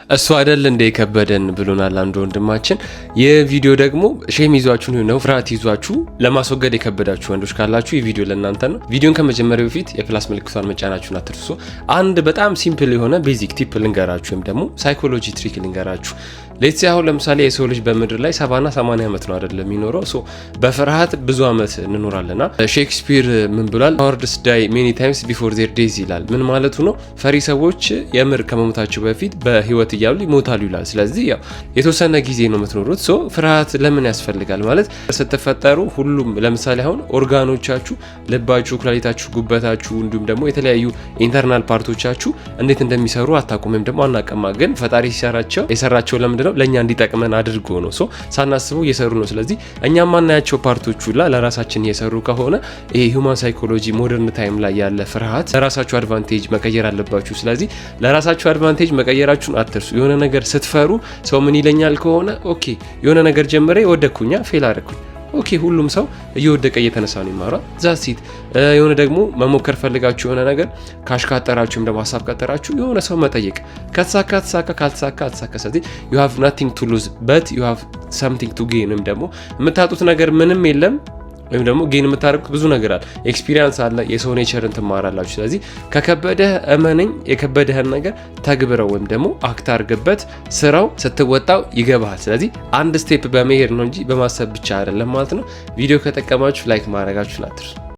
እሱ አይደል እንደ ከበደን ብሎናል አንድ ወንድማችን። የቪዲዮ ደግሞ ሼም ይዟችሁ ነው ፍርሃት ይዟችሁ ለማስወገድ የከበዳችሁ ወንዶች ካላችሁ የቪዲዮ ለእናንተ ነው። ቪዲዮን ከመጀመሪያው በፊት የፕላስ ምልክቷን መጫናችሁን አትርሱ። አንድ በጣም ሲምፕል የሆነ ቤዚክ ቲፕ ልንገራችሁ ወይም ደግሞ ሳይኮሎጂ ትሪክ ልንገራችሁ። ሌትስ አሁን ለምሳሌ የሰው ልጅ በምድር ላይ 70 እና 80 ዓመት ነው አይደል የሚኖረው። ሶ በፍርሃት ብዙ ዓመት እንኖራለና ሼክስፒር ምን ብሏል? ኮዋርድስ ዳይ ሜኒ ታይምስ ቢፎር ዜር ዴዝ ይላል። ምን ማለቱ ነው? ፈሪ ሰዎች የምር ከመሞታቸው በፊት በህይወት እያሉ ይሞታሉ ይላል። ስለዚህ ያው የተወሰነ ጊዜ ነው የምትኖሩት። ሶ ፍርሃት ለምን ያስፈልጋል ማለት ስትፈጠሩ ሁሉም ለምሳሌ አሁን ኦርጋኖቻችሁ፣ ልባችሁ፣ ኩላሊታችሁ፣ ጉበታችሁ እንዲሁም ደግሞ የተለያዩ ኢንተርናል ፓርቶቻችሁ እንዴት እንደሚሰሩ አታውቁም ወይም ደግሞ አናቀማ። ግን ፈጣሪ የሰራቸው ለምንድን ነው? ለኛ እንዲጠቅመን አድርጎ ነው። ሶ ሳናስበው እየሰሩ ነው። ስለዚህ እኛ ማናያቸው ፓርቶቹ ለራሳችን እየሰሩ ከሆነ ይሄ ሂውማን ሳይኮሎጂ ሞደርን ታይም ላይ ያለ ፍርሃት ለራሳችሁ አድቫንቴጅ መቀየር አለባችሁ። ስለዚህ ለራሳችሁ አድቫንቴጅ መቀየራችሁን አትርሱ። የሆነ ነገር ስትፈሩ ሰው ምን ይለኛል ከሆነ ኦኬ የሆነ ነገር ጀምሬ ወደኩኛ ፌል አደረኩኝ ኦኬ ሁሉም ሰው እየወደቀ እየተነሳ ነው ይማራ ዛሲት የሆነ ደግሞ መሞከር ፈልጋችሁ የሆነ ነገር ካሽካጠራችሁም ደግሞ ሐሳብ ካጠራችሁ የሆነ ሰው መጠየቅ ከተሳካ ካልተሳካ አትሳካ። ስለዚህ you have nothing to lose but you have something to gain ወይም ደግሞ የምታጡት ነገር ምንም የለም ወይም ደግሞ ጌን የምታደርጉት ብዙ ነገር አለ። ኤክስፒሪየንስ አለ። የሰው ኔቸርን ትማራላችሁ። ስለዚህ ከከበደህ እመነኝ የከበደህን ነገር ተግብረው ወይም ደግሞ አክት አድርግበት። ስራው ስትወጣው ይገባሃል። ስለዚህ አንድ ስቴፕ በመሄድ ነው እንጂ በማሰብ ብቻ አይደለም ማለት ነው። ቪዲዮ ከጠቀማችሁ ላይክ ማድረጋችሁን አትርሱ።